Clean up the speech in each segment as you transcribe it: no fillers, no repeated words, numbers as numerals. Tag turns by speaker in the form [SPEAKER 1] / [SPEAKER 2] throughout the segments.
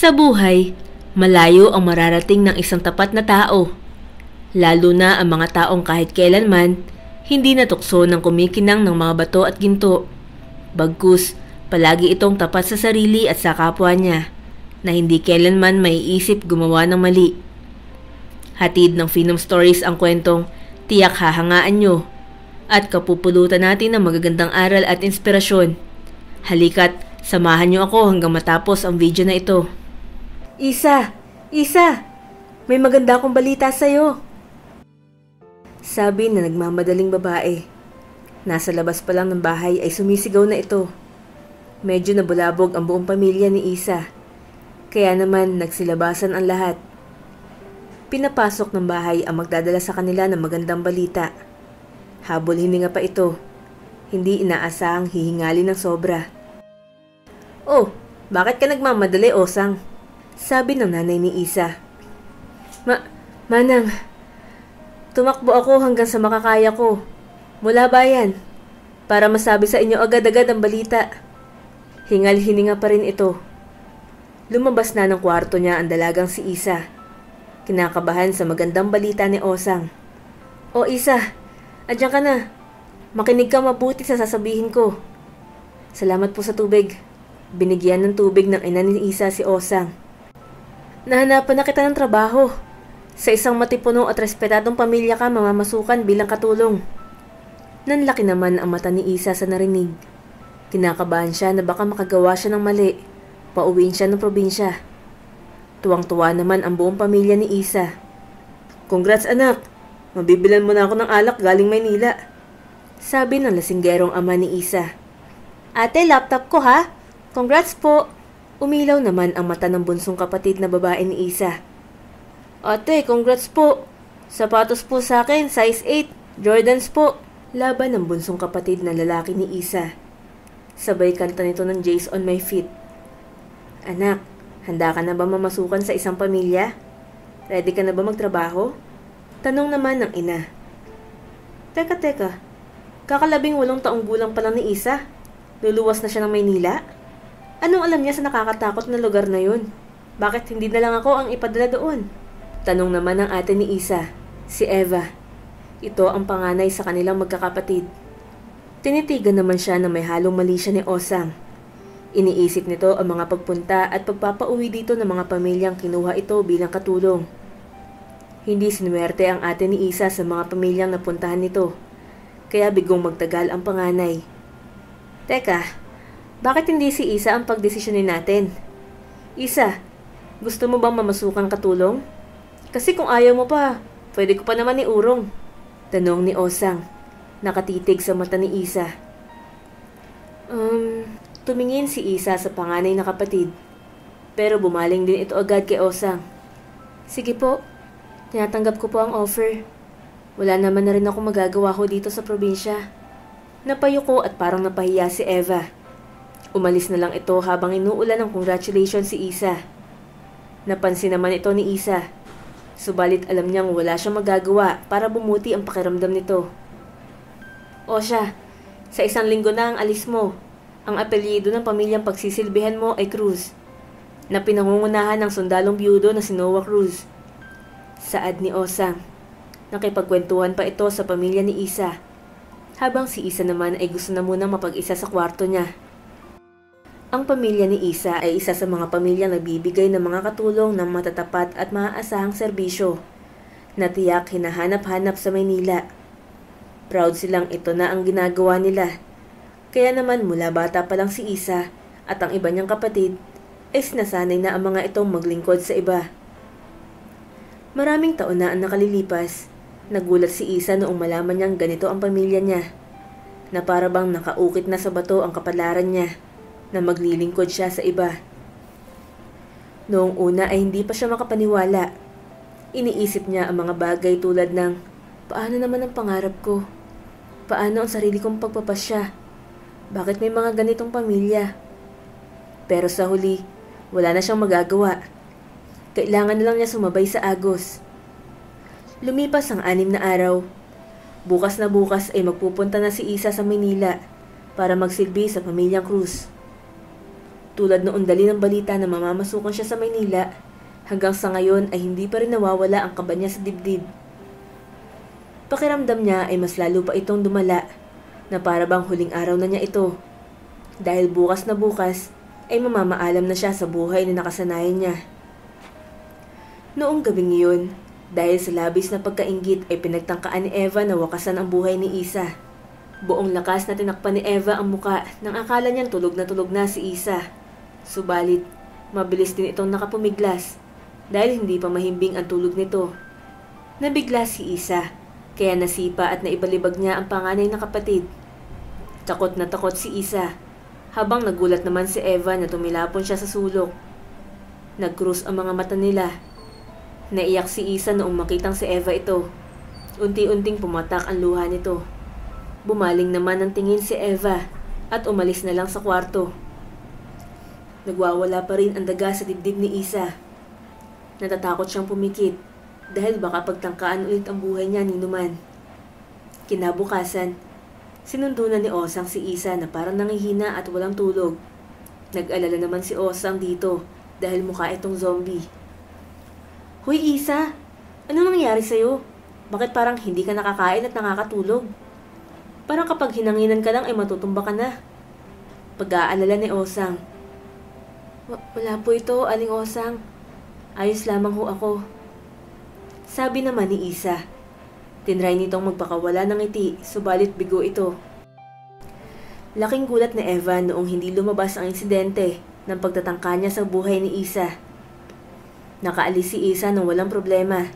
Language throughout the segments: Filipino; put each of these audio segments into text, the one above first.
[SPEAKER 1] Sa buhay, malayo ang mararating ng isang tapat na tao. Lalo na ang mga taong kahit kailanman, hindi natukso ng kumikinang ng mga bato at ginto. Bagkus, palagi itong tapat sa sarili at sa kapwa niya, na hindi kailanman maiisip gumawa ng mali. Hatid ng Phenom Stories ang kwentong tiyak hahangaan nyo at kapupulutan natin ng magagandang aral at inspirasyon. Halika't samahan nyo ako hanggang matapos ang video na ito. Isa! Isa! May maganda akong balita sa'yo. Sabi na nagmamadaling babae. Nasa labas pa lang ng bahay ay sumisigaw na ito. Medyo nabulabog ang buong pamilya ni Isa. Kaya naman nagsilabasan ang lahat. Pinapasok ng bahay ang magdadala sa kanila ng magandang balita. Habol hininga pa ito. Hindi inaasahang hihingali ng sobra. Oh, bakit ka nagmamadali, Osang? Sabi ng nanay ni Isa. Manang, tumakbo ako hanggang sa makakaya ko. Mula bayan, para masabi sa inyo agad-agad ang balita. Hingal-hininga pa rin ito. Lumabas na ng kwarto niya ang dalagang si Isa. Kinakabahan sa magandang balita ni Osang. O Isa, andyan ka na. Makinig ka mabuti sa sasabihin ko. Salamat po sa tubig. Binigyan ng tubig ng ina ni Isa si Osang. Nahanapan na kita ng trabaho. Sa isang matipuno at respetadong pamilya ka mamamasukan bilang katulong. Nanlaki naman ang mata ni Isa sa narinig. Kinakabahan siya na baka makagawa siya ng mali. Pauwiin siya ng probinsya. Tuwang-tuwa naman ang buong pamilya ni Isa. Congrats anak! Mabibilan mo na ako ng alak galing Maynila. Sabi ng lasinggerong ama ni Isa. Ate, laptop ko ha? Congrats po! Umilaw naman ang mata ng bunsong kapatid na babae ni Isa. Ate, congrats po! Sapatos po sa akin, size 8, Jordans po. Laban ng bunsong kapatid na lalaki ni Isa. Sabay kanta nito ng Jays on my feet. Anak, handa ka na ba mamasukan sa isang pamilya? Ready ka na ba magtrabaho? Tanong naman ng ina. Teka, kakalabing 8 taong gulang pa lang ni Isa. Luluwas na siya ng Maynila? Anong alam niya sa nakakatakot na lugar na yun? Bakit hindi na lang ako ang ipadala doon? Tanong naman ng ate ni Isa, si Eva. Ito ang panganay sa kanilang magkakapatid. Tinitigan naman siya na may halong mali siya ni Osang. Iniisip nito ang mga pagpunta at pagpapauwi dito ng mga pamilyang kinuha ito bilang katulong. Hindi sinuwerte ang ate ni Isa sa mga pamilyang napuntahan nito, kaya bigong magtagal ang panganay. Teka, bakit hindi si Isa ang pagdesisyonin natin? Isa, gusto mo bang mamasukang katulong? Kasi kung ayaw mo pa, pwede ko pa naman iurong. Tanong ni Osang, nakatitig sa mata ni Isa. Tumingin si Isa sa panganay na kapatid. Pero bumaling din ito agad kay Osang. Sige po, tinatanggap ko po ang offer. Wala naman na rin ako magagawa ko dito sa probinsya. Napayuko at parang napahiya si Eva. Umalis na lang ito habang inuulan ng congratulations si Isa. Napansin naman ito ni Isa. Subalit alam niyang wala siyang magagawa para bumuti ang pakiramdam nito. O siya, sa 1 linggo na ang alis mo. Ang apelyido ng pamilyang pagsisilbihan mo ay Cruz, na pinangungunahan ng sundalong biyudo na si Noah Cruz. Saad ni Osang. Nakipagkwentuhan pa ito sa pamilya ni Isa. Habang si Isa naman ay gusto na munang mapag-isa sa kwarto niya. Ang pamilya ni Isa ay isa sa mga pamilyang nagbibigay ng mga katulong ng matatapat at maaasahang serbisyo na tiyak hinahanap-hanap sa Maynila. Proud silang ito na ang ginagawa nila. Kaya naman mula bata pa lang si Isa at ang iba niyang kapatid ay sinasanay na ang mga itong maglingkod sa iba. Maraming taon na ang nakalilipas. Nagulat si Isa noong malaman niyang ganito ang pamilya niya, na para bang nakaukit na sa bato ang kapalaran niya, na maglilingkod siya sa iba. Noong una ay hindi pa siya makapaniwala. Iniisip niya ang mga bagay tulad ng, paano naman ang pangarap ko? Paano ang sarili kong pagpapasya? Bakit may mga ganitong pamilya? Pero sa huli, wala na siyang magagawa. Kailangan na lang niya sumabay sa agos. Lumipas ang 6 na araw. Bukas na bukas ay magpupunta na si Isa sa Maynila para magsilbi sa pamilyang Cruz. Tulad noong dali ng balita na mamamasukan siya sa Maynila, hanggang sa ngayon ay hindi pa rin nawawala ang kaba niya sa dibdib. Pakiramdam niya ay mas lalo pa itong dumala, na para bang huling araw na niya ito. Dahil bukas na bukas ay mamamaalam na siya sa buhay na nakasanayan niya. Noong gabing iyon, dahil sa labis na pagkainggit ay pinagtangkaan ni Eva na wakasan ang buhay ni Isa. Buong lakas na tinakpan ni Eva ang muka nang akala niyang tulog na si Isa. Subalit, mabilis din itong nakapumiglas dahil hindi pa mahimbing ang tulog nito. Nabigla si Isa, kaya nasipa at naibalibag niya ang panganay na kapatid. Takot na takot si Isa, habang nagulat naman si Eva na tumilapon siya sa sulok. Nag-cruise ang mga mata nila. Naiyak si Isa noong makitang si Eva ito. Unti-unting pumatak ang luha nito. Bumaling naman ang tingin si Eva at umalis na lang sa kwarto. Nagwawala pa rin ang daga sa dibdib ni Isa. Natatakot siyang pumikit dahil baka pagtangkaan ulit ang buhay niya ni Numan. Kinabukasan, sinundo na ni Osang si Isa na parang nangihina at walang tulog. Nag-alala naman si Osang dito dahil mukha itong zombie. "Hoy Isa, ano nangyari sa'yo? Bakit parang hindi ka nakakain at nakakatulog? Parang kapag hinanginan ka lang ay matutumba ka na." Pag-aalala ni Osang. Wala po ito, Aling Osang. Ayos lamang ho ako." Sabi naman ni Isa. Tinry nitong magpakawala ng ngiti, subalit bigo ito. Laking gulat ni Eva noong hindi lumabas ang insidente ng pagtatangka niya sa buhay ni Isa. Nakaalis si Isa nang walang problema.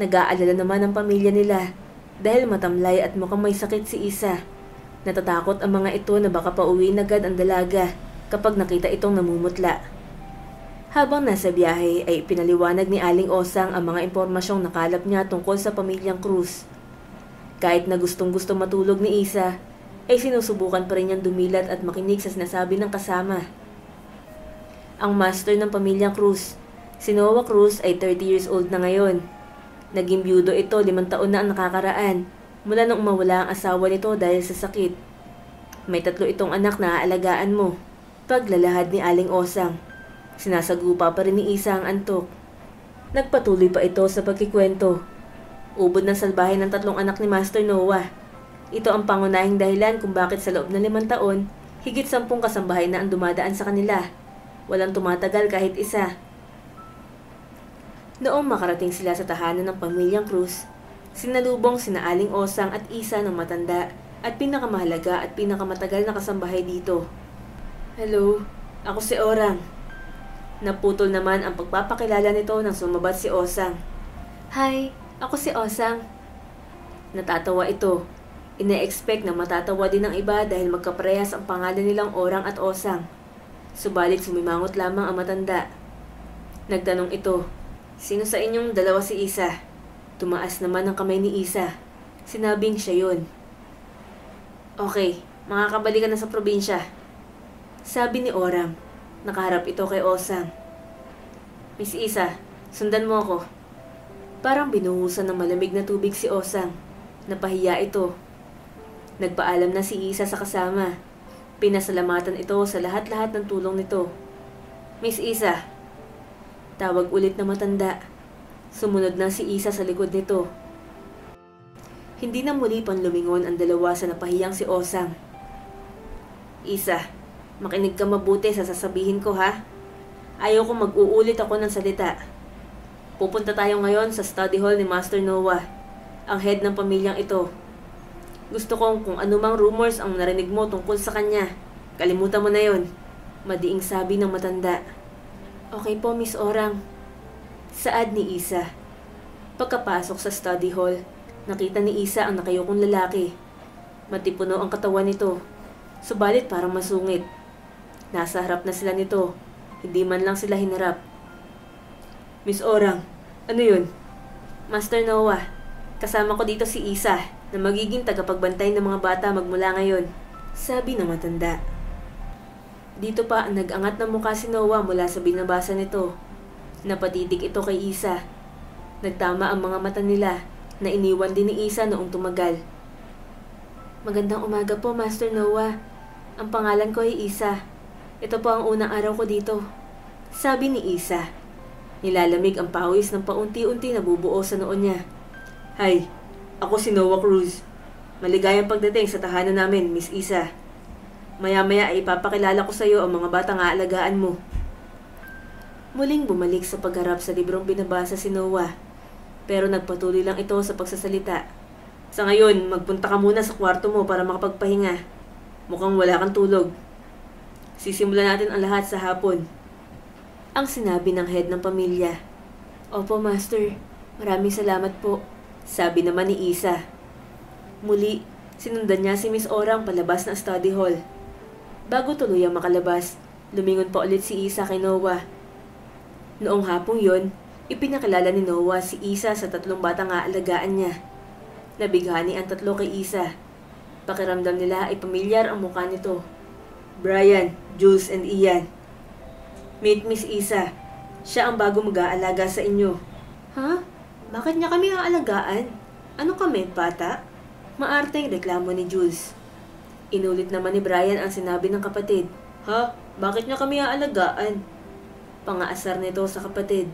[SPEAKER 1] Nag-aalala naman ang pamilya nila dahil matamlay at mukhang may sakit si Isa. Natatakot ang mga ito na baka pauwiin agad ang dalaga kapag nakita itong namumutla. Habang nasa biyahe ay pinaliwanag ni Aling Osang ang mga impormasyong nakalap niya tungkol sa pamilyang Cruz. Kahit na gustong-gusto matulog ni Isa, ay sinusubukan pa rin niyang dumilat at makinig sa sinasabi ng kasama. Ang master ng pamilyang Cruz, si Noah Cruz, ay 30 years old na ngayon. Naging byudo ito 5 taon na ang nakakaraan mula nang mawala ang asawa nito dahil sa sakit. May 3 itong anak na aalagaan mo. Paglalahad ni Aling Osang. Sinasagupa pa rin ni Isa ang antok. Nagpatuloy pa ito sa pagkikwento. Ubod ng salbahe ng 3 anak ni Master Noah. Ito ang pangunahing dahilan kung bakit sa loob ng 5 taon, higit 10 kasambahay na ang dumadaan sa kanila. Walang tumatagal kahit isa. Noong makarating sila sa tahanan ng pamilyang Cruz, sinalubong sina Aling Osang at Isa ng matanda at pinakamahalaga at pinakamatagal na kasambahay dito. "Hello, ako si Orang." Naputol naman ang pagpapakilala nito nang sumabat si Osang. "Hi, ako si Osang." Natatawa ito. Ina-expect na matatawa din ng iba dahil magkaparehas ang pangalan nilang Orang at Osang. Subalit sumimangot lamang ang matanda. Nagtanong ito, "Sino sa inyong dalawa si Isa?" Tumaas naman ang kamay ni Isa. Sinabing siya yun. "Okay, makakabalik ka na sa probinsya," sabi ni Orang. Nakaharap ito kay Osang. "Miss Isa, sundan mo ako." Parang binuhusan ng malamig na tubig si Osang. Napahiya ito. Nagpaalam na si Isa sa kasama. Pinasalamatan ito sa lahat-lahat ng tulong nito. "Miss Isa." Tawag ulit na matanda. Sumunod na si Isa sa likod nito. Hindi na muli pang lumingon ang dalawa sa napahiyang si Osang. "Isa, makinig ka mabuti sa sasabihin ko ha. Ayaw kong mag-uulit ako ng salita. Pupunta tayo ngayon sa study hall ni Master Noah, ang head ng pamilyang ito. Gusto kong kung anumang rumors ang narinig mo tungkol sa kanya, kalimutan mo na yon," madiing sabi ng matanda. "Okay po, Miss Orang." Saad ni Isa. Pagkapasok sa study hall, nakita ni Isa ang nakayukong lalaki. Matipuno ang katawan nito, subalit parang masungit. Nasa harap na sila nito, hindi man lang sila hinarap. "Miss Orang, ano yun?" "Master Noah, kasama ko dito si Isa na magiging tagapagbantay ng mga bata magmula ngayon," sabi ng matanda. Dito pa nag-angat ng mukha si Noah mula sa binabasa nito. Napatitig ito kay Isa. Nagtama ang mga mata nila na iniwan din ni Isa noong tumagal. "Magandang umaga po, Master Noah. Ang pangalan ko ay Isa." Ito po ang unang araw ko dito, sabi ni Isa. Nilalamig ang pawis ng paunti-unti na bubuo sa noon niya. Hi, ako si Noah Cruz. Maligayang pagdating sa tahanan namin, Miss Isa. Maya-maya ay ipapakilala ko sa iyo ang mga batang aalagaan mo. Muling bumalik sa pagharap sa librong binabasa si Noah, pero nagpatuloy lang ito sa pagsasalita. Sa ngayon, magpunta ka muna sa kwarto mo para makapagpahinga. Mukhang wala kang tulog. Sisimulan natin ang lahat sa hapon. Ang sinabi ng head ng pamilya. Opo, Master. Maraming salamat po, sabi naman ni Isa. Muli, sinundan niya si Miss Orang palabas ng study hall. Bago tuluyang makalabas, lumingon pa ulit si Isa kay Noah. Noong hapong yon, ipinakilala ni Noah si Isa sa 3 batang aalagaan niya. Nabighani ang 3 kay Isa. Pakiramdam nila ay pamilyar ang mukha nito. Brian, Jules, and Ian. Meet Miss Isa. Siya ang bago mag-aalaga sa inyo. Ha? Bakit niya kami aalagaan? Ano kami, bata? Maarteng reklamo ni Jules. Inulit naman ni Brian ang sinabi ng kapatid. Ha? Bakit niya kami aalagaan? Pangaasar nito sa kapatid.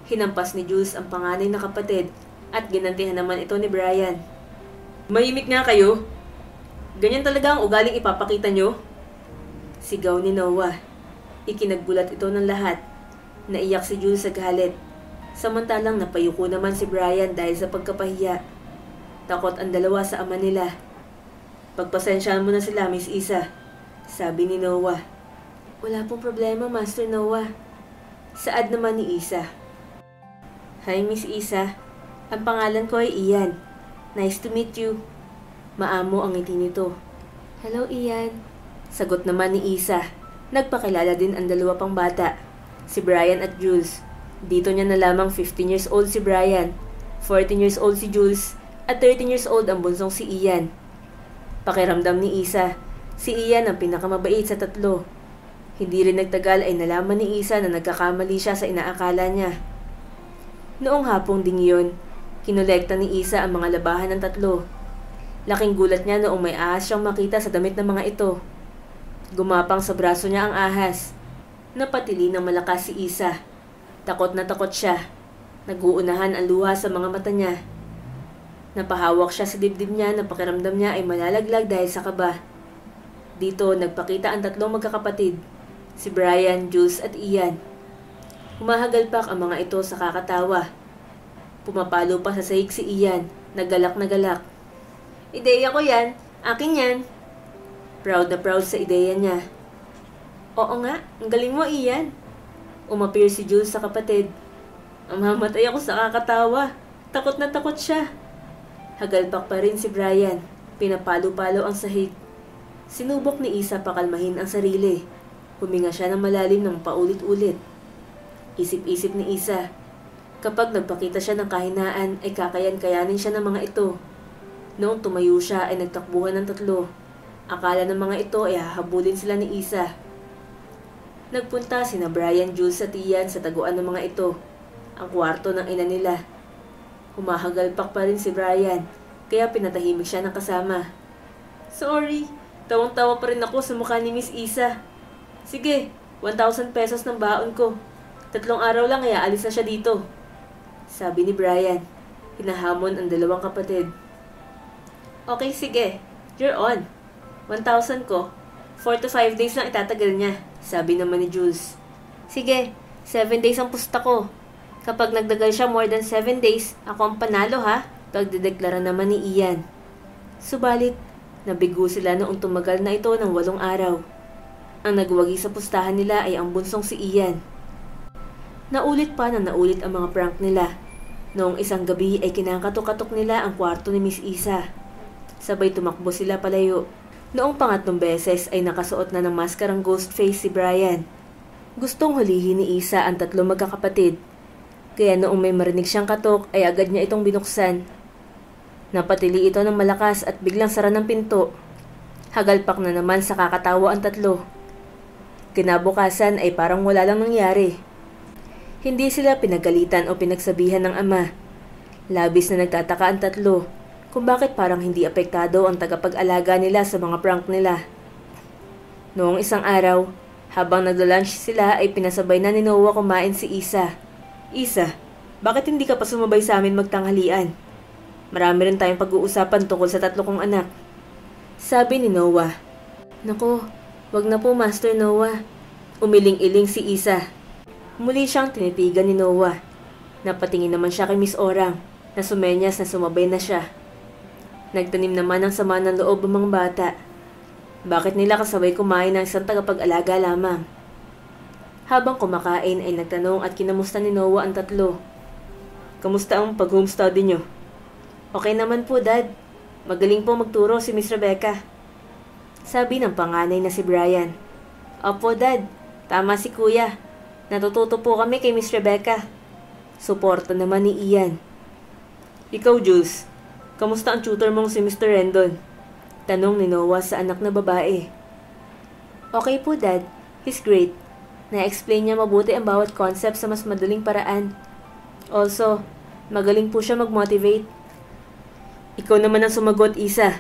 [SPEAKER 1] Hinampas ni Jules ang panganay na kapatid at ginantihan naman ito ni Brian. Mahimik nga kayo. Ganyan talaga ang ugaling ipapakita nyo? Sigaw ni Noah. Ikinaggulat ito ng lahat. Naiyak si Jules sa galit. Samantalang napayuko naman si Brian dahil sa pagkapahiya. Takot ang dalawa sa ama nila. Pagpasensyaan mo na sila, Miss Isa, sabi ni Noah. Wala pong problema, Master Noah. Saad naman ni Isa. Hi, Miss Isa. Ang pangalan ko ay Ian. Nice to meet you. Maamo ang ngiti nito. Hello, Ian. Sagot naman ni Isa. Nagpakilala din ang 2 pang bata, si Brian at Jules. Dito niya na lamang 15 years old si Brian, 14 years old si Jules, at 13 years old ang bunsong si Ian. Pakiramdam ni Isa, si Ian ang pinakamabait sa 3. Hindi rin nagtagal ay nalaman ni Isa na nagkakamali siya sa inaakala niya. Noong hapong ding yun, kinolekta ni Isa ang mga labahan ng 3. Laking gulat niya noong may ahas siyang makita sa damit ng mga ito. Gumapang sa braso niya ang ahas. Napatili ng malakas si Isa. Takot na takot siya. Nag-uunahan ang luha sa mga mata niya. Napahawak siya sa dibdib niya na pakiramdam niya ay malalaglag dahil sa kaba. Dito, nagpakita ang 3 magkakapatid, si Brian, Jules at Ian. Humahagalpak ang mga ito sa kakatawa. Pumapalo pa sa sahig si Ian, nagalak na galak. Ideya ko yan, akin yan. Proud na proud sa ideya niya. Oo nga, ang galing mo, Ian. Umapir si Jules sa kapatid. Mamatay ako sa kakatawa. Takot na takot siya. Hagalpak pa rin si Brian. Pinapalo-palo ang sahig. Sinubok ni Isa pakalmahin ang sarili. Huminga siya ng malalim ng paulit-ulit. Isip-isip ni Isa. Kapag nagpakita siya ng kahinaan ay kakayan-kayanin siya ng mga ito. Noong tumayo siya ay nagtakbuhan ng 3. Akala ng mga ito ay hahabulin sila ni Isa. Nagpunta sina Brian, Jules at Ian sa taguan ng mga ito, ang kwarto ng ina nila. Humahagalpak pa rin si Brian, kaya pinatahimik siya ng kasama. Sorry, tawang-tawa pa rin ako sa mukha ni Miss Isa. Sige, 1,000 pesos ng baon ko. 3 araw lang kaya alis na siya dito, sabi ni Brian. Hinahamon ang 2 kapatid. Okay, sige. You're on. 1,000 ko. 4 to 5 days lang itatagal niya, sabi naman ni Jules. Sige, 7 days ang pusta ko. Kapag nagdagal siya more than 7 days, ako ang panalo ha, pagdedeklara naman ni Ian. Subalit, nabigo sila noong tumagal na ito ng 8 araw. Ang nagwagi sa pustahan nila ay ang bunsong si Ian. Naulit pa na naulit ang mga prank nila. Noong isang gabi ay kinakatok-katok nila ang kwarto ni Miss Isa. Sabay tumakbo sila palayo. Noong pangatlong beses ay nakasuot na ng maskarang ghost face si Brian. Gustong hulihin ni Isa ang 3 magkakapatid. Kaya noong may marinig siyang katok ay agad niya itong binuksan. Napatili ito ng malakas at biglang sara ng pinto. Hagalpak na naman sa kakatawa ang 3. Kinabukasan ay parang wala lang nangyari. Hindi sila pinagalitan o pinagsabihan ng ama. Labis na nagtataka ang 3 kung bakit parang hindi apektado ang tagapag-alaga nila sa mga prank nila. Noong isang araw, Habang nagla-lunch sila ay pinasabay na ni Noah kumain si Isa. Isa, bakit hindi ka pa sumabay sa amin magtanghalian? Marami rin tayong pag-uusapan tungkol sa 3 kong anak. Sabi ni Noah. Nako, wag na po Master Noah. Umiling-iling si Isa. Muli siyang tinitigan ni Noah. Napatingin naman siya kay Miss Orang na sumenyas na sumabay na siya. Nagtanim naman ng sama ng loob ang mga bata. Bakit nila kasabay kumain ng isang tagapag-alaga lamang? Habang kumakain ay nagtanong at kinamusta ni Noah ang 3. Kamusta ang pag-home study nyo? Okay naman po, Dad. Magaling po magturo si Miss Rebecca. Sabi ng panganay na si Brian. Opo, Dad. Tama si Kuya. Natututo po kami kay Miss Rebecca. Suporta naman ni Ian. Ikaw, Jules. Kamusta ang tutor mong si Mr. Rendon? Tanong ni Noah sa anak na babae. Okay po, Dad. He's great. Na-explain niya mabuti ang bawat concept sa mas madaling paraan. Also, magaling po siya mag-motivate. Ikaw naman ang sumagot, Isa.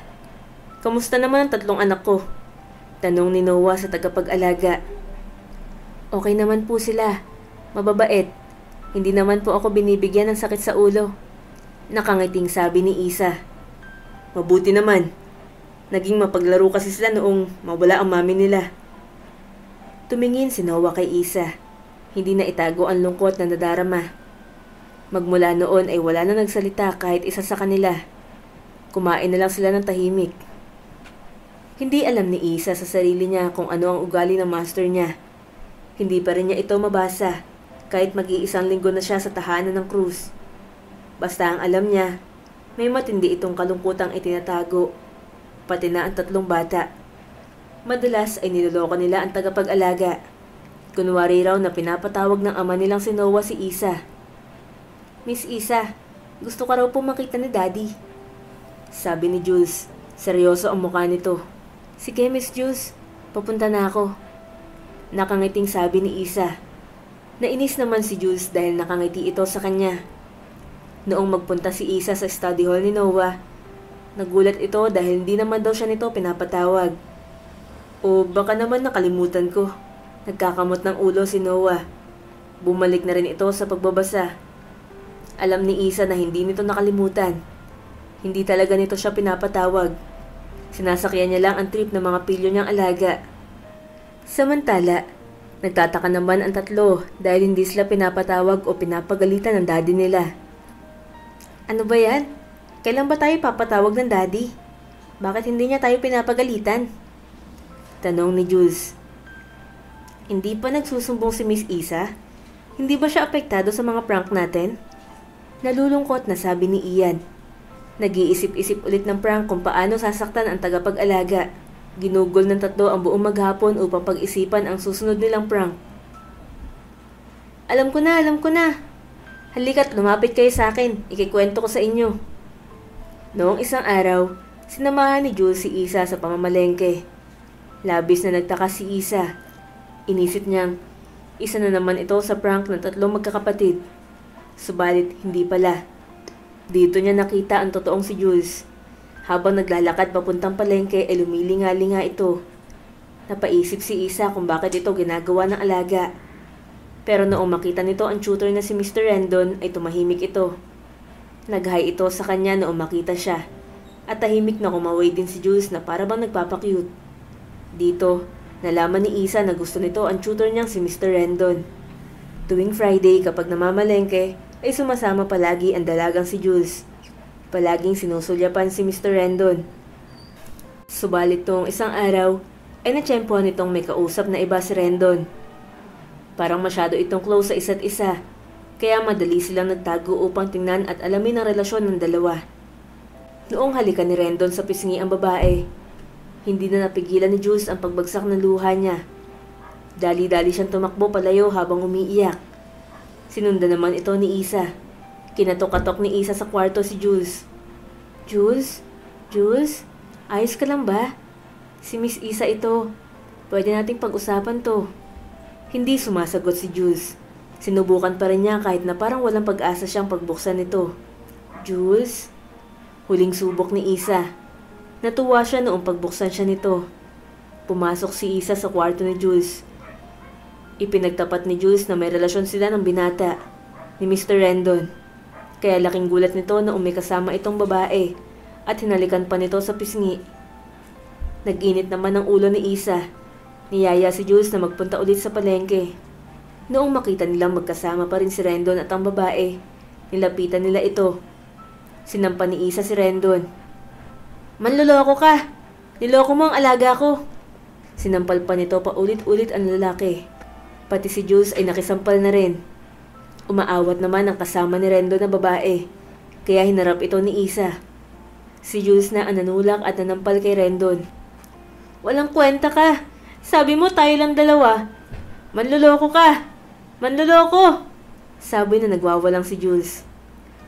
[SPEAKER 1] Kamusta naman ang 3 anak ko? Tanong ni Noah sa tagapag-alaga. Okay naman po sila. Mababait. Hindi naman po ako binibigyan ng sakit sa ulo. Nakangiting sabi ni Isa. Mabuti naman. Naging mapaglaro kasi sila noong mawala ang mami nila. Tumingin si Noah kay Isa. Hindi na itago ang lungkot na nadarama. Magmula noon ay wala na nagsalita kahit isa sa kanila. Kumain na lang sila ng tahimik. Hindi alam ni Isa sa sarili niya kung ano ang ugali ng master niya. Hindi pa rin niya ito mabasa kahit mag-iisang linggo na siya sa tahanan ng Cruz. Basta ang alam niya, may matindi itong kalungkutang itinatago. Pati na ang 3 bata. Madalas ay niloloko nila ang tagapag-alaga. Kunwari raw na pinapatawag ng ama nilang si Noah si Isa. Miss Isa, gusto ka raw po makita ni Daddy. Sabi ni Jules. Seryoso ang mukha nito. Sige, Miss Jules. Papunta na ako. Nakangiting sabi ni Isa. Nainis naman si Jules dahil nakangiti ito sa kanya. Noong magpunta si Isa sa study hall ni Noah, nagulat ito dahil hindi naman daw siya nito pinapatawag. O baka naman nakalimutan ko. Nagkakamot ng ulo si Noah. Bumalik na rin ito sa pagbabasa. Alam ni Isa na hindi nito nakalimutan. Hindi talaga nito siya pinapatawag. Sinasakyan niya lang ang trip ng mga pilyo niyang alaga. Samantala, nagtataka naman ang 3 dahil hindi sila pinapatawag o pinapagalitan ng daddy nila. Ano ba yan? Kailan ba tayo papatawag ng daddy? Bakit hindi niya tayo pinapagalitan? Tanong ni Jules. Hindi pa nagsusumbong si Miss Isa? Hindi ba siya apektado sa mga prank natin? Nalulungkot na sabi ni Ian. Nag-iisip-isip ulit ng prank kung paano sasaktan ang tagapag-alaga. Ginugol ng 3 ang buong maghapon upang pag-isipan ang susunod nilang prank. Alam ko na. Halika't lumapit kayo sa akin, ikikwento ko sa inyo. Noong isang araw, sinamahan ni Jules si Isa sa pamamalengke. Labis na nagtaka si Isa. Inisip niyang, isa na naman ito sa prank ng 3 magkakapatid. Subalit hindi pala. Dito niya nakita ang totoong si Jules. Habang naglalakad papuntang palengke ay lumilinga-linga ito. Napaisip si Isa kung bakit ito ginagawa ng alaga. Pero noong makita nito ang tutor na si Mr. Rendon ay tumahimik ito. Nag-hi ito sa kanya noong makita siya. At tahimik na kumaway din si Jules na para bang nagpapakyut. Dito, nalaman ni Isa na gusto nito ang tutor niyang si Mr. Rendon. Tuwing Friday kapag namamalengke ay sumasama palagi ang dalagang si Jules. Palaging sinusulyapan si Mr. Rendon. Subalit tong isang araw ay natsyempohan nitong may kausap na iba si Rendon. Parang masyado itong close sa isa't isa, kaya madali silang nagtago upang tingnan at alamin ang relasyon ng dalawa. Noong halikan ni Rendon sa pisngi ang babae, hindi na napigilan ni Jules ang pagbagsak ng luha niya. Dali-dali siyang tumakbo palayo habang umiiyak. Sinundan naman ito ni Isa. Kinatok-katok ni Isa sa kwarto si Jules. Jules? Jules? Ayos ka lang ba? Si Miss Isa ito. Pwede nating pag-usapan to. Hindi sumasagot si Jules. Sinubukan pa rin niya kahit na parang walang pag-asa siyang pagbuksan nito. Jules? Huling subok ni Isa. Natuwa siya noong pagbuksan siya nito. Pumasok si Isa sa kwarto ni Jules. Ipinagtapat ni Jules na may relasyon sila ng binata ni Mr. Rendon. Kaya laking gulat nito na umikasama itong babae at hinalikan pa nito sa pisngi. Nag-init naman ang ulo ni Isa. Niyaya si Jules na magpunta ulit sa palengke. Noong makita nilang magkasama pa rin si Rendon at ang babae, nilapitan nila ito. Sinampa ni Isa si Rendon. "Manloloko ka! Niloko mo ang alaga ko!" Sinampal pa nito pa ulit-ulit ang lalaki. Pati si Jules ay nakisampal na rin. Umaawat naman ang kasama ni Rendon na babae, kaya hinarap ito ni Isa. Si Jules na ang nanulak at nanampal kay Rendon. "Walang kwenta ka! Sabi mo tayo lang dalawa! Manloloko ka! Manloloko!" Sabi na nagwawalang si Jules.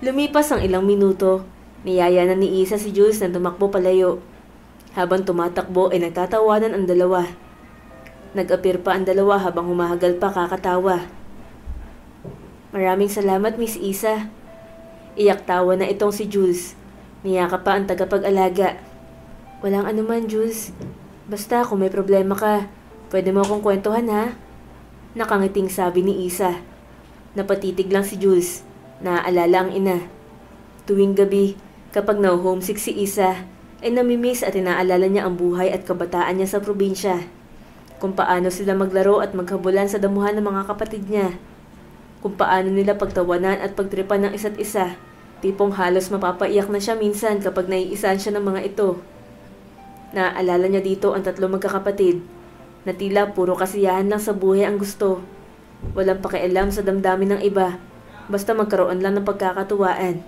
[SPEAKER 1] Lumipas ang ilang minuto, niyaya na ni Isa si Jules na tumakbo palayo. Habang tumatakbo ay nagtatawanan ang dalawa. Nag-appear pa ang dalawa habang humahagal pa kakatawa. "Maraming salamat, Miss Isa." Iyak tawa na itong si Jules. Niyaka pa ang tagapag-alaga. "Walang anuman, Jules. Basta kung may problema ka, pwede mo akong kwentuhan ha?" Nakangiting sabi ni Isa. Napatitig lang si Jules. Naaalala ang ina. Tuwing gabi, kapag na-homesick si Isa, ay namimiss at inaalala niya ang buhay at kabataan niya sa probinsya. Kung paano sila maglaro at maghabulan sa damuhan ng mga kapatid niya. Kung paano nila pagtawanan at pagtripan ng isa't isa. Tipong halos mapapaiyak na siya minsan kapag naiisahan siya ng mga ito. Naaalala niya dito ang 3 magkakapatid na tila puro kasiyahan lang sa buhay ang gusto. Walang pakialam sa damdamin ng iba, basta magkaroon lang ng pagkakatuwaan.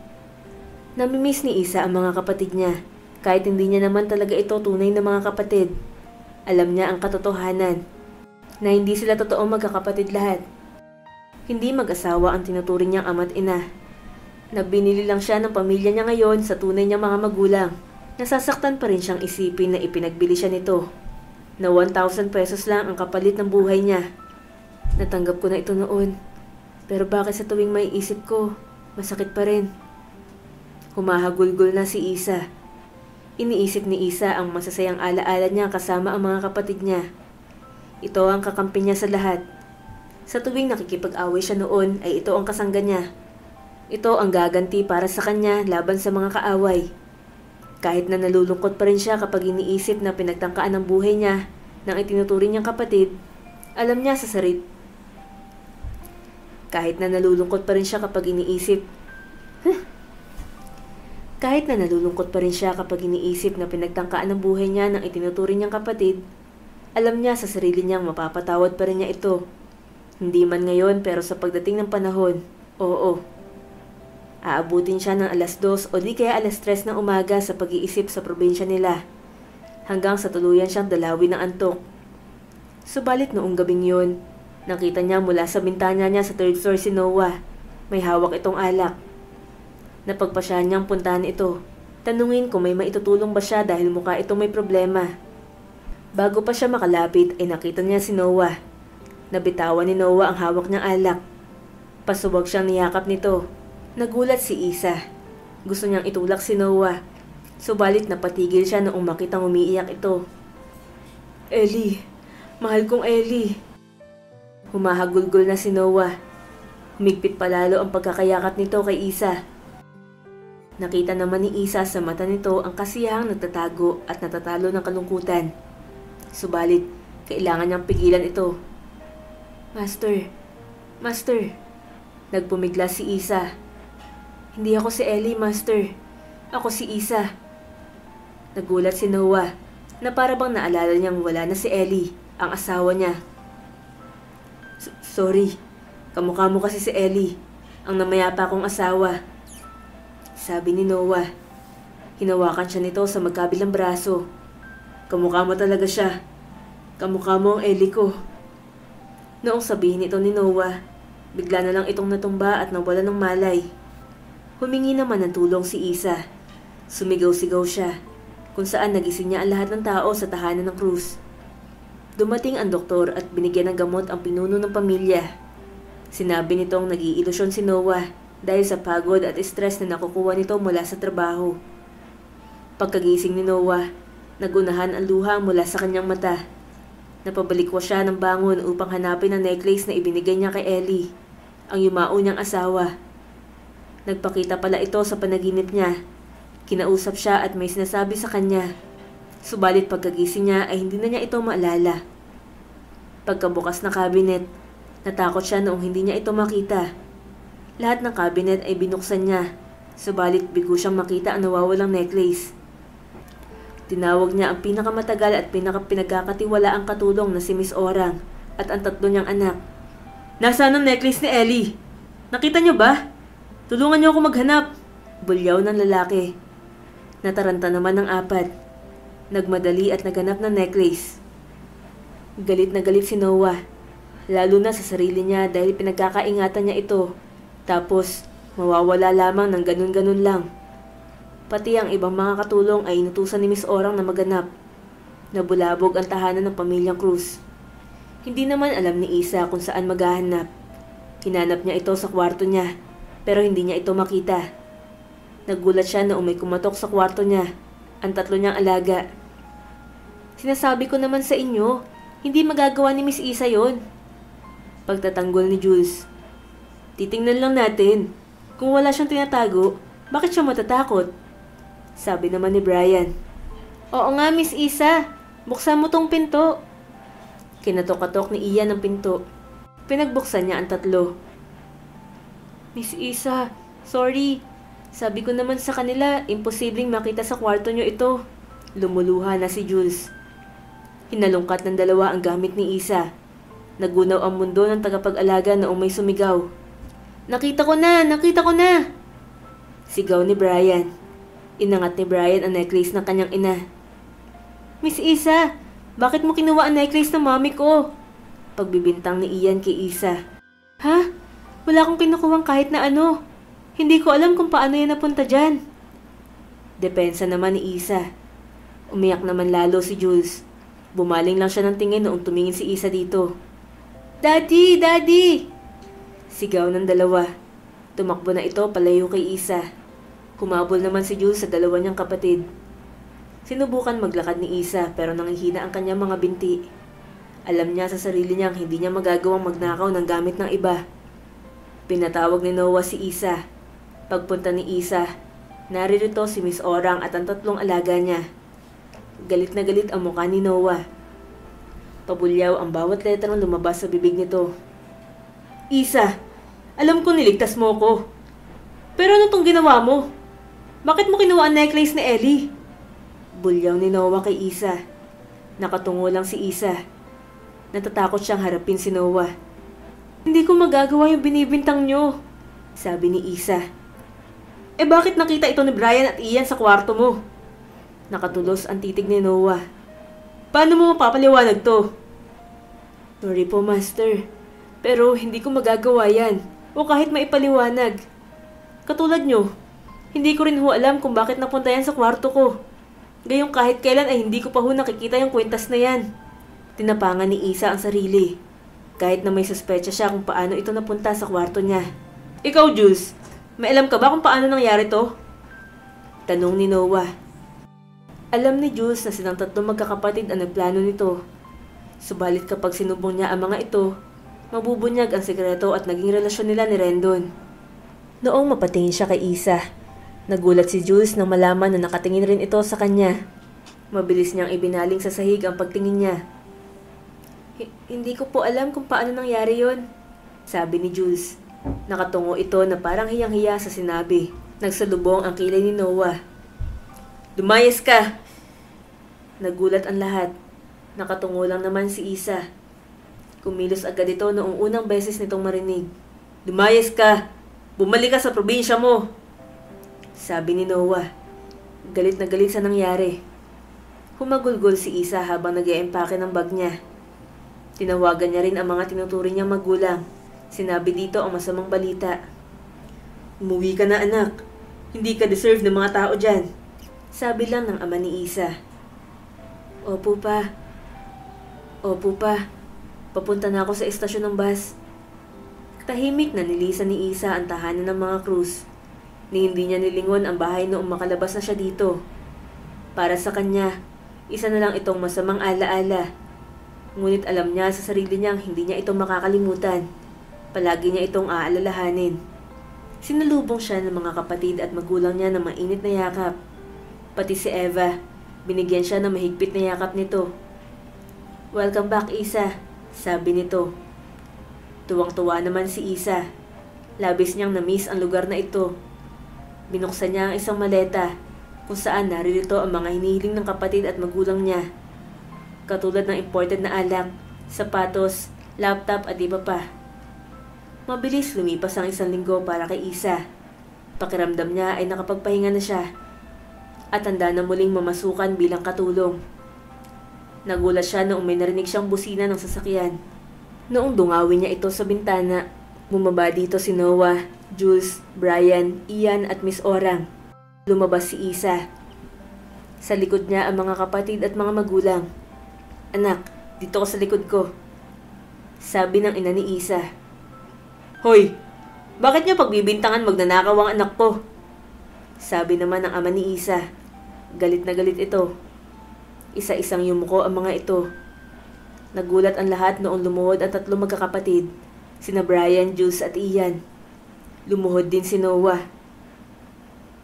[SPEAKER 1] Namimiss ni Isa ang mga kapatid niya, kahit hindi niya naman talaga ito tunay na mga kapatid. Alam niya ang katotohanan, na hindi sila totoong magkakapatid lahat. Hindi mag-asawa ang tinuturing niyang ama't ina. Nagbinili lang siya ng pamilya niya ngayon sa tunay niyang mga magulang. Nasasaktan pa rin siyang isipin na ipinagbili siya nito. Na 1,000 pesos lang ang kapalit ng buhay niya. Natanggap ko na ito noon. Pero bakit sa tuwing may isip ko, masakit pa rin. Humahagulgol na si Isa. Iniisip ni Isa ang masasayang alaala niya kasama ang mga kapatid niya. Ito ang kakampi niya sa lahat. Sa tuwing nakikipag-away siya noon ay ito ang kasangga niya. Ito ang gaganti para sa kanya laban sa mga kaaway. Kahit na nalulungkot pa rin siya kapag iniisip na pinagtangkaan ng buhay niya ng itinuturing niyang kapatid, alam niya sa sarili. Kahit na nalulungkot pa rin siya kapag iniisip na pinagtangkaan ng buhay niya ng itinuturing niyang kapatid, alam niya sa sarili niyang mapapatawad pa rin niya ito. Hindi man ngayon pero sa pagdating ng panahon, oo. Aabutin siya ng 2:00 o di kaya 3:00 ng umaga sa pag-iisip sa probinsya nila. Hanggang sa tuluyan siyang dalawin ng antok. Subalit noong gabing yun, nakita niya mula sa bintana niya sa 3rd floor si Noah. May hawak itong alak. Napagpasyahan niyang puntahan ito. Tanungin kung may maitutulong ba siya dahil mukha itong may problema. Bago pa siya makalapit ay nakita niya si Noah. Nabitawan ni Noah ang hawak niyang alak. Pasuwag siyang niyakap nito. Nagulat si Isa. Gusto niyang itulak si Noah. Subalit napatigil siya noong makitang umiiyak ito. "Ellie, mahal kong Ellie." Humahagulgol na si Noah. Humigpit palalo ang pagkakayakap nito kay Isa. Nakita naman ni Isa sa mata nito ang kasiyahang nagtatago at natatalo ng kalungkutan. Subalit, kailangan niyang pigilan ito. Master. Nagpumigla si Isa. "Hindi ako si Ellie, Master. Ako si Isa." Nagulat si Noah na para bang naalala niyang wala na si Ellie, ang asawa niya. Sorry, kamukha mo kasi si Ellie, ang namayapa kong asawa." Sabi ni Noah. Hinawakan siya nito sa magkabilang braso. "Kamukha mo talaga siya. Kamukha mo ang Ellie ko." Noong sabihin ito ni Noah, bigla na lang itong natumba at nawala ng malay. Humingi naman ng tulong si Isa. Sumigaw-sigaw siya, kung saan nagising niya ang lahat ng tao sa tahanan ng Cruz. Dumating ang doktor at binigyan ng gamot ang pinuno ng pamilya. Sinabi nitong nag-iilusyon si Noah dahil sa pagod at stress na nakukuha nito mula sa trabaho. Pagkagising ni Noah, nagunahan ang luha mula sa kanyang mata. Napabalikwa siya ng bangon upang hanapin ang necklace na ibinigay niya kay Ellie, ang yumao niyang asawa. Nagpakita pala ito sa panaginip niya. Kinausap siya at may sinasabi sa kanya. Subalit pagkagising niya ay hindi na niya ito maalala. Pagkabukas ng cabinet, natakot siya noong hindi niya ito makita. Lahat ng cabinet ay binuksan niya, subalit bigo siyang makita ang nawawalang necklace. Tinawag niya ang pinakamatagal at pinagkakatiwalaang katulong na si Miss Orang at ang 3 niyang anak. "Nasaan ang necklace ni Ellie? Nakita niyo ba? Tulungan niyo ako maghanap," bulyaw ng lalaki. Nataranta naman ng 4. Nagmadali at naghanap ng necklace. Galit na galit si Noah, lalo na sa sarili niya dahil pinagkakaingatan niya ito. Tapos, mawawala lamang ng ganun-ganun lang. Pati ang ibang mga katulong ay inutusan ni Miss Orang na maghanap. Nabulabog ang tahanan ng pamilyang Cruz. Hindi naman alam ni Isa kung saan maghahanap. Hinanap niya ito sa kwarto niya, pero hindi niya ito makita. Nagulat siya na may kumatok sa kwarto niya, ang 3 niyang alaga. "Sinasabi ko naman sa inyo, hindi magagawa ni Miss Isa yon." Pagtatanggol ni Jules. "Titingnan lang natin. Kung wala siyang tinatago, bakit siya matatakot?" Sabi naman ni Brian. "Oo nga, Miss Isa. Buksan mo tong pinto." Kinatok-katok ni Ian ang pinto. Pinagbuksan niya ang 3. "Miss Isa, sorry. Sabi ko naman sa kanila, imposibleng makita sa kwarto niyo ito." Lumuluha na si Jules. Hinalungkat ng 2 ang gamit ni Isa. Nagunaw ang mundo ng tagapag-alaga na may sumigaw. Nakita ko na! Nakita ko na!" Sigaw ni Brian. Inangat ni Brian ang necklace ng kanyang ina. "Miss Isa, bakit mo kinuha ang necklace ng mami ko?" Pagbibintang ni Ian kay Isa. "Ha? Wala akong kinukuhang kahit na ano. Hindi ko alam kung paano yan napunta dyan." Depensa naman ni Isa. Umiyak naman lalo si Jules. Bumaling lang siya ng tingin noong tumingin si Isa dito. "Daddy! Daddy!" Sigaw ng 2. Tumakbo na ito palayo kay Isa. Humabol naman si Jules sa 2 niyang kapatid. Sinubukan maglakad ni Isa pero nangihina ang kanyang mga binti. Alam niya sa sarili niyang hindi niya magagawang magnakaw ng gamit ng iba. Pinatawag ni Noah si Isa. Pagpunta ni Isa, naririto si Miss Orang at ang 3 alaga niya. Galit na galit ang mukha ni Noah. Pabulyaw ang bawat letrang lumabas sa bibig nito. "Isa, alam ko niligtas mo ko. Pero ano tong ginawa mo? Bakit mo kinuha ang necklace ni Ellie?" Bulyaw ni Noah kay Isa. Nakatungo lang si Isa. Natatakot siyang harapin si Noah. "Hindi ko magagawa yung binibintang nyo," sabi ni Isa. Bakit nakita ito ni Brian at Ian sa kwarto mo?" Nakatulos ang titig ni Noah. "Paano mo mapapaliwanag to?" "Sorry po, Master. Pero hindi ko magagawa yan. O kahit maipaliwanag. Katulad nyo, hindi ko rin ho alam kung bakit napunta yan sa kwarto ko. Gayong kahit kailan ay hindi ko pa ho nakikita yung kwentas na yan." Tinapangan ni Isa ang sarili. Kahit na may suspecha siya kung paano ito napunta sa kwarto niya. "Ikaw, Jules, may alam ka ba kung paano nangyari to?" Tanong ni Noah. Alam ni Jules na silang 3 magkakapatid ang nagplano nito. Subalit kapag sinubong niya ang mga ito, mabubunyag ang sekreto at naging relasyon nila ni Rendon. Noong mapatingin siya kay Isa, nagulat si Jules nang malaman na nakatingin rin ito sa kanya. Mabilis niyang ibinaling sa sahig ang pagtingin niya. Hindi ko po alam kung paano nangyari yon," sabi ni Jules. Nakatungo ito na parang hiyang-hiya sa sinabi. Nagsalubong ang kilay ni Noah. "Lumayas ka!" Nagulat ang lahat. Nakatungo lang naman si Isa. Kumilos agad ito noong unang beses nitong marinig. "Lumayas ka! Bumalik ka sa probinsya mo!" sabi ni Noah. Galit na galit sa nangyari. Humagulgol si Isa habang nag-eempake ng bag niya. Tinawagan niya rin ang mga tinuturing niyang magulang. Sinabi dito ang masamang balita. "Umuwi ka na, anak. Hindi ka deserve ng mga tao dyan," sabi lang ng ama ni Isa. Opo pa. Papunta na ako sa estasyon ng bus." Tahimik na nilisan ni Isa ang tahanan ng mga Cruz. Ni hindi niya nilingon ang bahay noong makalabas na siya dito. Para sa kanya, isa na lang itong masamang alaala. Ngunit alam niya sa sarili niyang hindi niya ito makakalimutan. Palagi niya itong aalalahanin. Sinalubong siya ng mga kapatid at magulang niya ng mainit na yakap. Pati si Eva, binigyan siya ng mahigpit na yakap nito. "Welcome back, Isa," sabi nito. Tuwang-tuwa naman si Isa. Labis niyang na-miss ang lugar na ito. Binuksan niya ang isang maleta kung saan naririto ang mga hinihiling ng kapatid at magulang niya. Katulad ng imported na alak, sapatos, laptop at iba pa. Mabilis lumipas ang 1 linggo para kay Isa. Pakiramdam niya ay nakapagpahinga na siya at handa na muling mamasukan bilang katulong. Nagulat siya noong may narinig siyang busina ng sasakyan. Noong dungawin niya ito sa bintana, bumaba dito si Noah, Jules, Brian, Ian at Miss Orang. Lumabas si Isa. Sa likod niya ang mga kapatid at mga magulang. "Anak, dito ka sa likod ko," sabi ng ina ni Isa. "Hoy, bakit niyo pagbibintangan magnanakaw ang anak ko?" sabi naman ng ama ni Isa. Galit na galit ito. Isa-isang yumuko ang mga ito. Nagulat ang lahat noong lumuhod ang 3 magkakapatid, sina Brian, Jules at Ian. Lumuhod din si Noah.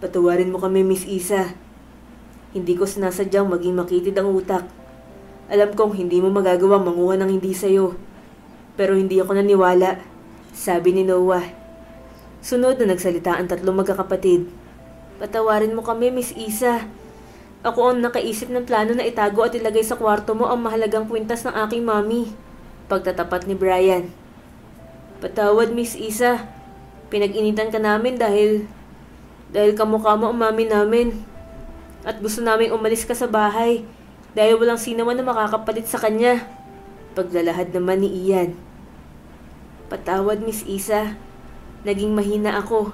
[SPEAKER 1] "Patawarin mo kami, Miss Isa. Hindi ko sinasadyang maging makitid ang utak. Alam kong hindi mo magagawang manguha ng hindi sayo. Pero hindi ako naniwala," sabi ni Noah. Sunod na nagsalita ang 3 magkakapatid. "Patawarin mo kami, Miss Isa. Ako ang nakaisip ng plano na itago at ilagay sa kwarto mo ang mahalagang kwintas ng aking mami." Pagtatapat ni Brian. "Patawad, Miss Isa. Pinag-initan ka namin dahil kamukha mo ang mami namin. At gusto naming umalis ka sa bahay dahil walang sino man na makakapalit sa kanya." Paglalahad naman ni Ian. "Patawad, Miss Isa. Naging mahina ako.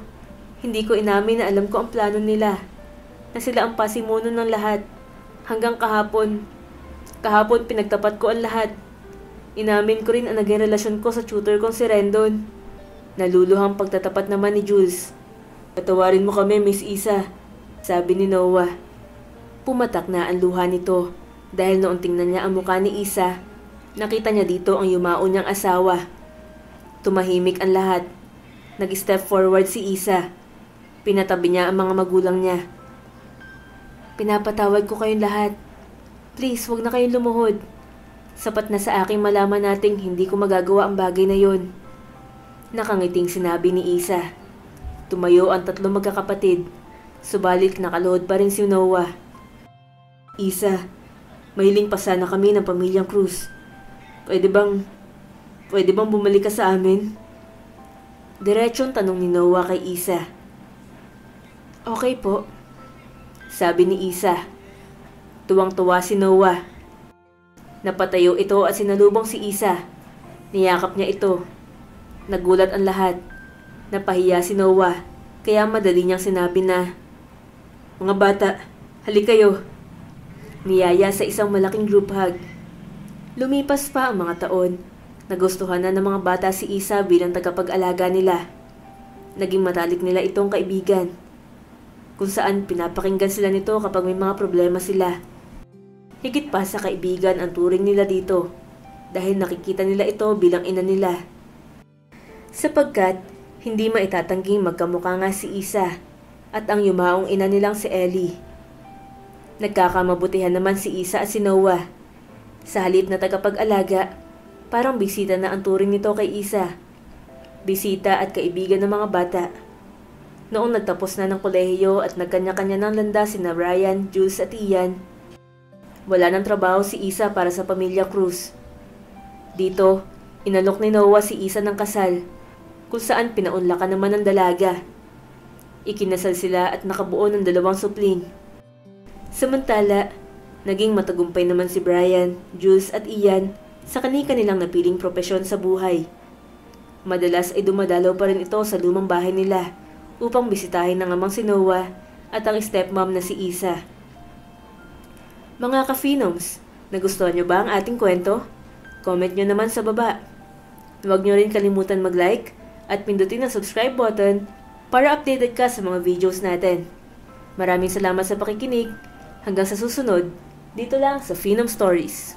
[SPEAKER 1] Hindi ko inamin na alam ko ang plano nila. Na sila ang pasimuno ng lahat. Hanggang kahapon pinagtapat ko ang lahat. Inamin ko rin ang naging relasyon ko sa tutor kong si Rendon." Naluluhang pagtatapat naman ni Jules. "Patawarin mo kami, Miss Isa," sabi ni Noah. Pumatak na ang luha nito dahil noong tingnan niya ang mukha ni Isa, nakita niya dito ang yumaon niyang asawa. Tumahimik ang lahat. Nag-step forward si Isa. Pinatabi niya ang mga magulang niya. "Pinapatawad ko kayong lahat. Please, wag na kayong lumuhod. Sapat na sa aking malaman nating hindi ko magagawa ang bagay na yon." Nakangiting sinabi ni Isa. Tumayo ang 3 magkakapatid, subalit nakaluhod pa rin si Noah. "Isa, mahiling pa sana kami ng pamilyang Cruz. Pwede bang bumalik ka sa amin?" Diretsong tanong ni Noah kay Isa. "Okay po," sabi ni Isa. Tuwang-tuwa si Noah. Napatayo ito at sinalubong si Isa. Niyakap niya ito. Nagulat ang lahat. Napahiya si Noah, kaya madali niyang sinabi na, "Mga bata, halik kayo." Niyaya sa isang malaking group hug. Lumipas pa ang mga taon. Nagustuhan na ng mga bata si Isa bilang tagapag-alaga nila. Naging matalik nila itong kaibigan, kung saan pinapakinggan sila nito kapag may mga problema sila. Higit pa sa kaibigan ang turing nila dito dahil nakikita nila ito bilang ina nila. Sapagkat hindi maitatangging magkamukha nga si Isa at ang yumaong ina nilang si Ellie. Nagkakamabutihan naman si Isa at si Noah. Sa halip na tagapag-alaga, parang bisita na ang turing nito kay Isa. Bisita at kaibigan ng mga bata. Noong nagtapos na ng kolehiyo at nagkanya-kanya ng landas sina Brian, Jules at Ian, wala ng trabaho si Isa para sa pamilya Cruz. Dito, inalok ni Noah si Isa ng kasal, kung saan pinaunlakan naman ng dalaga. Ikinasal sila at nakabuo ng 2 supling. Samantala, naging matagumpay naman si Brian, Jules at Ian sa kani-kanilang napiling propesyon sa buhay. Madalas ay dumadalaw pa rin ito sa lumang bahay nila upang bisitahin ng amang si Noah at ang stepmom na si Isa. Mga ka-Phenoms, nagustuhan nyo ba ang ating kwento? Comment nyo naman sa baba. Huwag nyo rin kalimutan mag-like at pindutin ang subscribe button para updated ka sa mga videos natin. Maraming salamat sa pakikinig. Hanggang sa susunod, dito lang sa Phenom Stories.